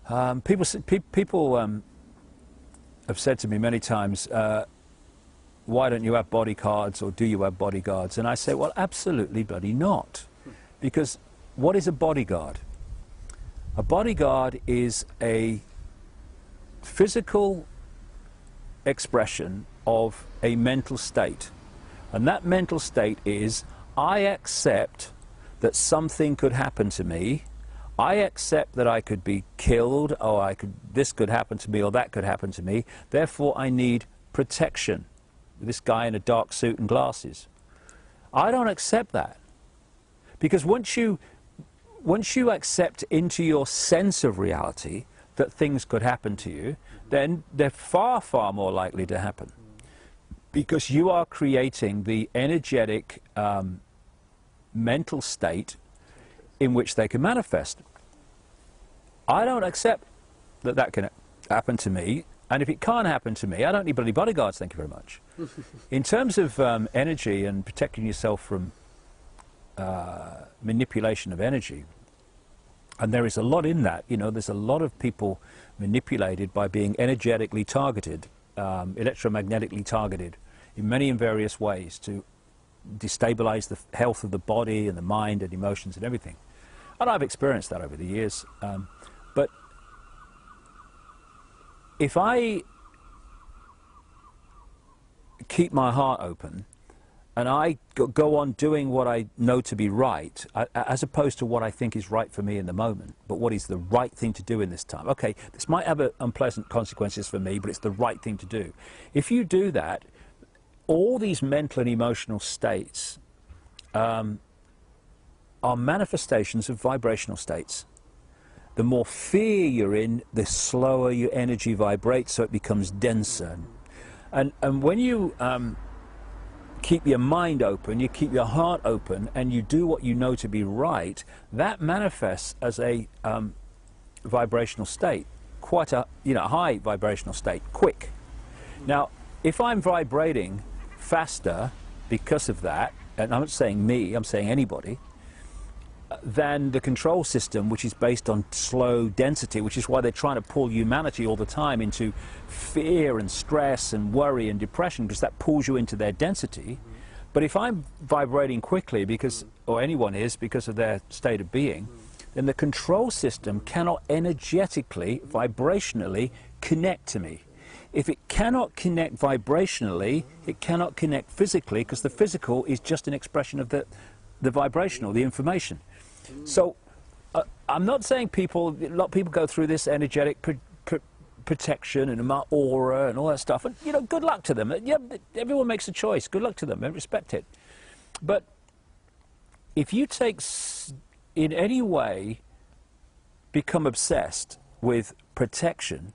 People have said to me many times, why don't you have bodyguards, or do you have bodyguards? And I say, well, absolutely bloody not. Because what is a bodyguard? A bodyguard is a physical expression of a mental state. And that mental state is, I accept that something could happen to me. I accept that I could be killed, or this could happen to me, or that could happen to me. Therefore, I need protection. This guy in a dark suit and glasses. I don't accept that. Because once you accept into your sense of reality that things could happen to you, then they're far, far more likely to happen. Because you are creating the energetic mental state in which they can manifest. I don't accept that that can happen to me, and if it can't happen to me, I don't need bloody bodyguards, thank you very much. In terms of energy and protecting yourself from manipulation of energy, and there is a lot in that, you know, there's a lot of people manipulated by being energetically targeted, electromagnetically targeted in many and various ways to destabilize the health of the body and the mind and emotions and everything. And I've experienced that over the years. But if I keep my heart open and I go on doing what I know to be right, as opposed to what I think is right for me in the moment, but what is the right thing to do in this time. Okay, this might have unpleasant consequences for me, but it's the right thing to do. If you do that, all these mental and emotional states are manifestations of vibrational states. The more fear you're in, the slower your energy vibrates, so it becomes denser. And when you keep your mind open, you keep your heart open, and you do what you know to be right, that manifests as a vibrational state, quite a high vibrational state, quick. Now, if I'm vibrating faster because of that, and I'm not saying me, I'm saying anybody, than the control system, which is based on slow density, which is why they're trying to pull humanity all the time into fear and stress and worry and depression, because that pulls you into their density. But if I'm vibrating quickly, or anyone is, because of their state of being, then the control system cannot energetically, vibrationally connect to me. If it cannot connect vibrationally, it cannot connect physically, because the physical is just an expression of the vibrational, the information. So I'm not saying a lot of people go through this energetic protection and aura and all that stuff, and good luck to them. Yeah, everyone makes a choice. Good luck to them. I respect it. But if you in any way become obsessed with protection,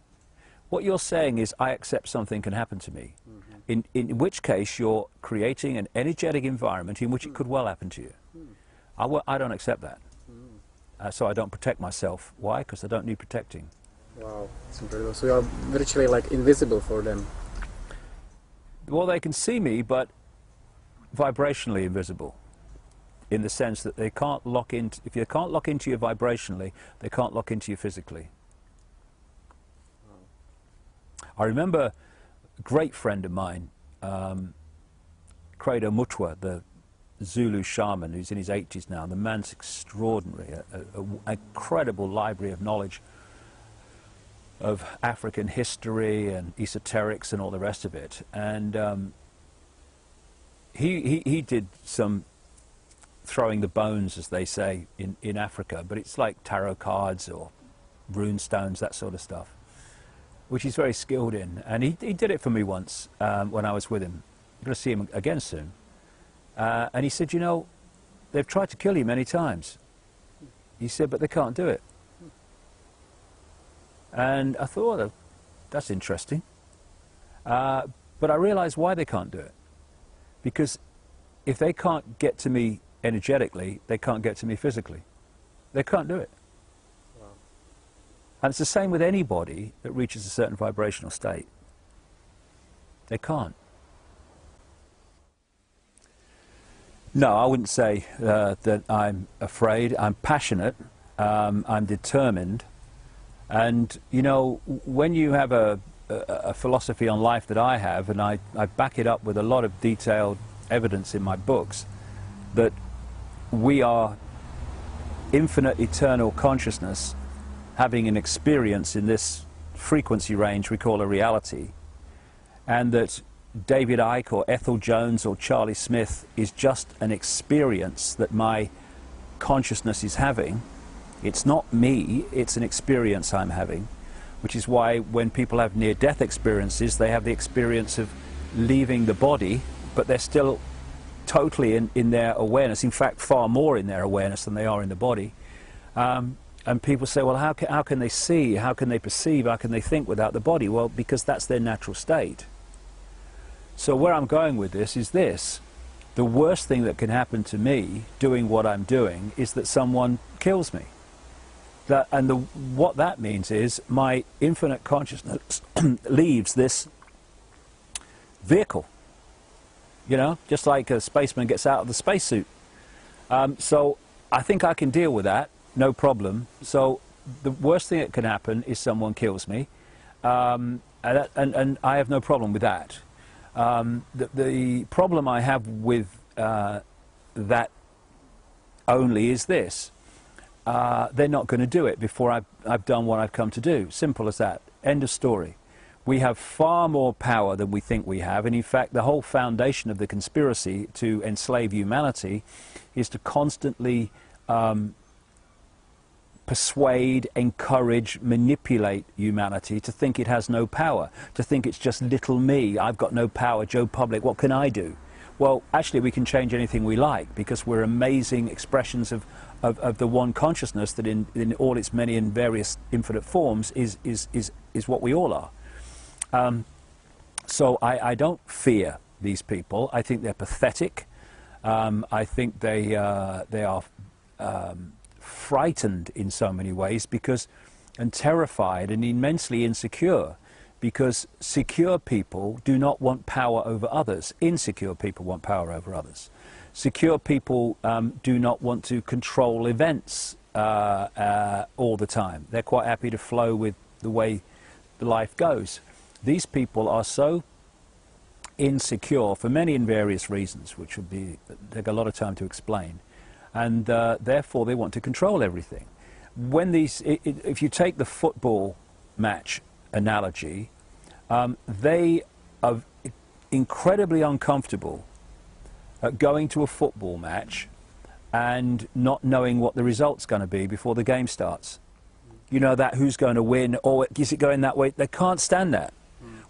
what you're saying is, I accept something can happen to me. In which case you're creating an energetic environment in which it could well happen to you. I don't accept that. So I don't protect myself. Why? Because I don't need protecting. Wow, it's incredible. So you're virtually like invisible for them. Well, they can see me, but vibrationally invisible, in the sense that they can't lock in. If you can't lock into you vibrationally, they can't lock into you physically. Wow. I remember a great friend of mine, Credo Mutwa, the Zulu shaman, who's in his 80s now. The man's extraordinary, an incredible library of knowledge of African history and esoterics and all the rest of it. And he did some throwing the bones, as they say, in Africa, but it's like tarot cards or rune stones, that sort of stuff, which he's very skilled in. And he did it for me once when I was with him. I'm going to see him again soon. And he said, they've tried to kill you many times. He said, but they can't do it. And I thought, oh, that's interesting. But I realized why they can't do it. Because if they can't get to me energetically, they can't get to me physically. They can't do it. Wow. And it's the same with anybody that reaches a certain vibrational state. They can't. No, I wouldn't say that I'm afraid. I'm passionate, I'm determined, And, you know, when you have a philosophy on life that I have, and I back it up with a lot of detailed evidence in my books, that we are infinite eternal consciousness having an experience in this frequency range we call a reality, and that David Icke or Ethel Jones or Charlie Smith is just an experience that my consciousness is having. It's not me, it's an experience I'm having, which is why when people have near-death experiences, they have the experience of leaving the body, but they're still totally in their awareness, in fact far more in their awareness than they are in the body. And people say, well, how can they see, how can they perceive, how can they think without the body? Well, because that's their natural state. So where I'm going with this is this: the worst thing that can happen to me doing what I'm doing is that someone kills me. What that means is my infinite consciousness leaves this vehicle, you know, just like a spaceman gets out of the spacesuit. So I think I can deal with that, no problem. So the worst thing that can happen is someone kills me, and I have no problem with that. The problem I have with that only is this: they're not going to do it before I've done what I've come to do. Simple as that. End of story. We have far more power than we think we have, and in fact the whole foundation of the conspiracy to enslave humanity is to constantly persuade, encourage, manipulate humanity to think it has no power, to think it's just little me, I've got no power, Joe Public, what can I do? Well, actually we can change anything we like, because we're amazing expressions of the one consciousness that in all its many and various infinite forms is what we all are. So I don't fear these people. I think they're pathetic. I think they are frightened in so many ways, and terrified and immensely insecure, because secure people do not want power over others. Insecure people want power over others. Secure people do not want to control events all the time. They're quite happy to flow with the way the life goes. These people are so insecure for many and various reasons, which would take a lot of time to explain, and therefore they want to control everything. When if you take the football match analogy, they are incredibly uncomfortable going to a football match and not knowing what the result's going to be before the game starts. You know, that who's going to win, or is it going that way? They can't stand that.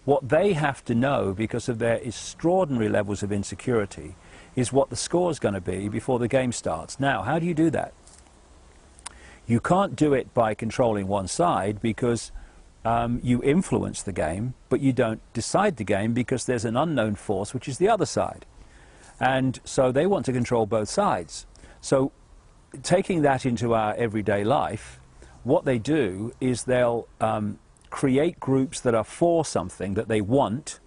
What they have to know, because of their extraordinary levels of insecurity, is what the score's going to be before the game starts. Now, how do you do that? You can't do it by controlling one side, because you influence the game, but you don't decide the game, because there's an unknown force, which is the other side. And so they want to control both sides. So taking that into our everyday life, what they do is they'll create groups that are for something that they want,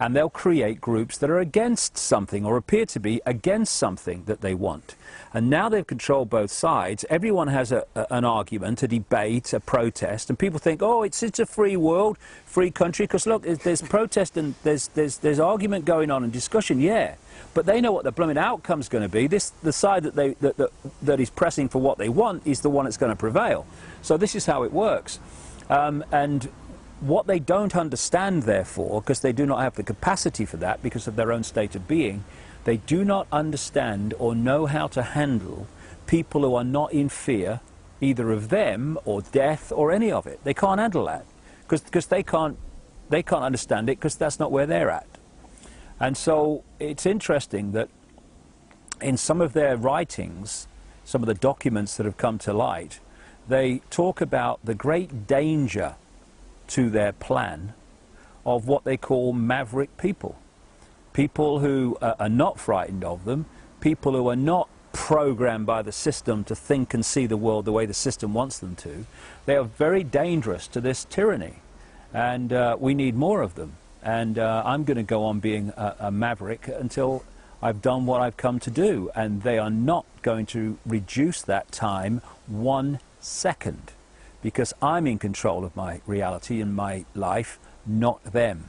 and they'll create groups that are against something, or appear to be against something that they want. And now they've controlled both sides. Everyone has an argument, a debate, a protest, and people think, oh, it's a free world, free country, because look, there's protest and there's argument going on and discussion, yeah. But they know what the blooming outcome's going to be. The side that is pressing for what they want is the one that's going to prevail. So this is how it works. And what they don't understand, therefore, because they do not have the capacity for that because of their own state of being, they do not understand or know how to handle people who are not in fear, either of them or death or any of it. They can't handle that because they can't understand it, because that's not where they're at. And so it's interesting that in some of their writings, some of the documents that have come to light, they talk about the great danger to their plan of what they call maverick people. People who are not frightened of them, people who are not programmed by the system to think and see the world the way the system wants them to. They are very dangerous to this tyranny, and we need more of them. And I'm going to go on being a maverick until I've done what I've come to do, and they are not going to reduce that time 1 second, because I'm in control of my reality and my life, not them.